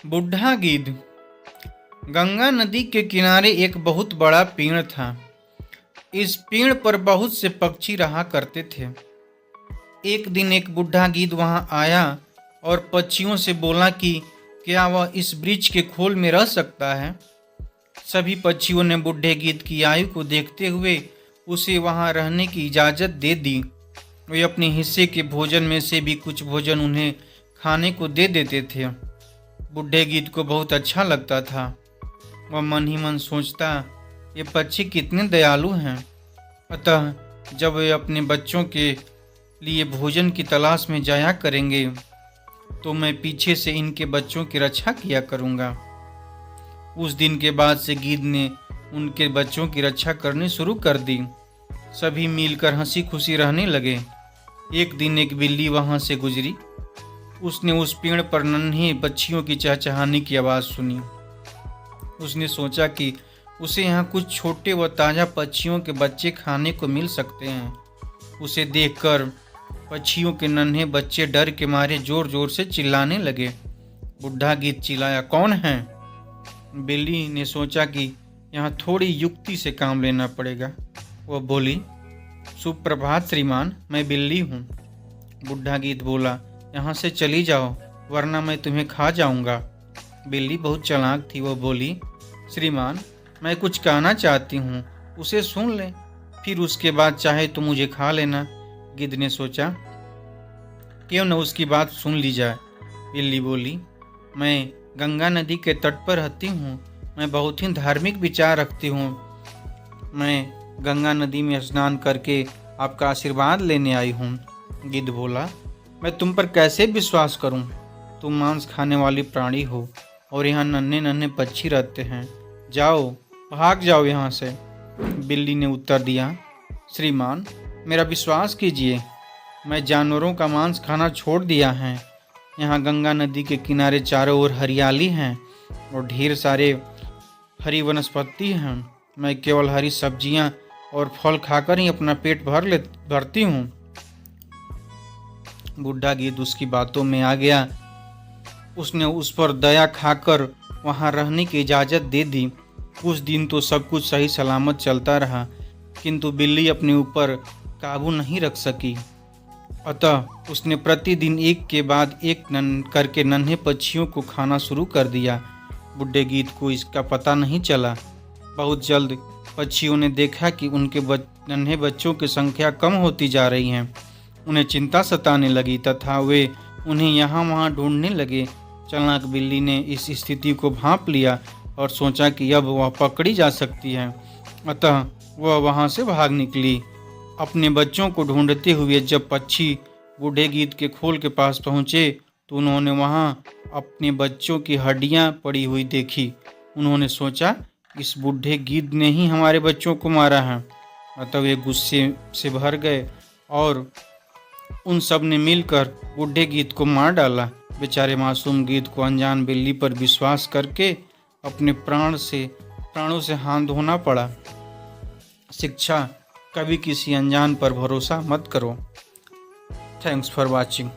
बुढ़ा गिद्ध। गंगा नदी के किनारे एक बहुत बड़ा पेड़ था। इस पेड़ पर बहुत से पक्षी रहा करते थे। एक दिन एक बुढ़ा गिद्ध वहां आया और पक्षियों से बोला कि क्या वह इस वृक्ष के खोल में रह सकता है। सभी पक्षियों ने बुढ़े गिद्ध की आयु को देखते हुए उसे वहां रहने की इजाज़त दे दी। वे अपने हिस्से के भोजन में से भी कुछ भोजन उन्हें खाने को दे देते थे। बुढ़े गिद्ध को बहुत अच्छा लगता था। वह मन ही मन सोचता, ये पक्षी कितने दयालु हैं। अतः जब वे अपने बच्चों के लिए भोजन की तलाश में जाया करेंगे तो मैं पीछे से इनके बच्चों की रक्षा किया करूँगा। उस दिन के बाद से गिद्ध ने उनके बच्चों की रक्षा करनी शुरू कर दी। सभी मिलकर हंसी खुशी रहने लगे। एक दिन एक बिल्ली वहां से गुजरी। उसने उस पेड़ पर नन्हे पक्षियों की चहचहाने की आवाज़ सुनी। उसने सोचा कि उसे यहाँ कुछ छोटे व ताज़ा पक्षियों के बच्चे खाने को मिल सकते हैं। उसे देखकर पक्षियों के नन्हे बच्चे डर के मारे जोर जोर से चिल्लाने लगे। बुढ़ा गिद्ध चिल्लाया, कौन है? बिल्ली ने सोचा कि यहाँ थोड़ी युक्ति से काम लेना पड़ेगा। वह बोली, सुप्रभात श्रीमान, मैं बिल्ली हूँ। बुढ़ा गिद्ध बोला, यहाँ से चली जाओ वरना मैं तुम्हें खा जाऊँगा। बिल्ली बहुत चालाक थी। वह बोली, श्रीमान, मैं कुछ कहना चाहती हूँ, उसे सुन ले, फिर उसके बाद चाहे तो मुझे खा लेना। गिद्ध ने सोचा, क्यों न उसकी बात सुन ली जाए। बिल्ली बोली, मैं गंगा नदी के तट पर रहती हूँ। मैं बहुत ही धार्मिक विचार रखती हूँ। मैं गंगा नदी में स्नान करके आपका आशीर्वाद लेने आई हूँ। गिद्ध बोला, मैं तुम पर कैसे विश्वास करूँ? तुम मांस खाने वाली प्राणी हो और यहाँ नन्हे नन्हे पक्षी रहते हैं। जाओ, भाग जाओ यहाँ से। बिल्ली ने उत्तर दिया, श्रीमान, मेरा विश्वास कीजिए, मैं जानवरों का मांस खाना छोड़ दिया है। यहाँ गंगा नदी के किनारे चारों ओर हरियाली है और ढेर सारे हरी वनस्पति हैं। मैं केवल हरी सब्जियां और फल खाकर ही अपना पेट भरती हूँ। बुढ़ा गिद्ध उसकी बातों में आ गया। उसने उस पर दया खाकर वहाँ रहने की इजाज़त दे दी। कुछ दिन तो सब कुछ सही सलामत चलता रहा, किंतु बिल्ली अपने ऊपर काबू नहीं रख सकी। अतः उसने प्रतिदिन एक के बाद एक करके नन्हे पक्षियों को खाना शुरू कर दिया। बुढ़े गिद्ध को इसका पता नहीं चला। बहुत जल्द पक्षियों ने देखा कि उनके नन्हे बच्चों की संख्या कम होती जा रही है। उन्हें चिंता सताने लगी तथा वे उन्हें यहाँ वहाँ ढूंढने लगे। चालाक बिल्ली ने इस स्थिति को भांप लिया और सोचा कि अब वह पकड़ी जा सकती है। अतः वह वहाँ से भाग निकली। अपने बच्चों को ढूंढते हुए जब पक्षी बूढ़े गिद्ध के खोल के पास पहुँचे तो उन्होंने वहाँ अपने बच्चों की हड्डियाँ पड़ी हुई देखी। उन्होंने सोचा, इस बूढ़े गिद्ध ने ही हमारे बच्चों को मारा है। अतः वे गुस्से से भर गए और उन सब ने मिलकर बूढ़े गिद्ध को मार डाला। बेचारे मासूम गिद्ध को अनजान बिल्ली पर विश्वास करके अपने प्राणों से हाथ धोना पड़ा। शिक्षा, कभी किसी अनजान पर भरोसा मत करो। Thanks for watching.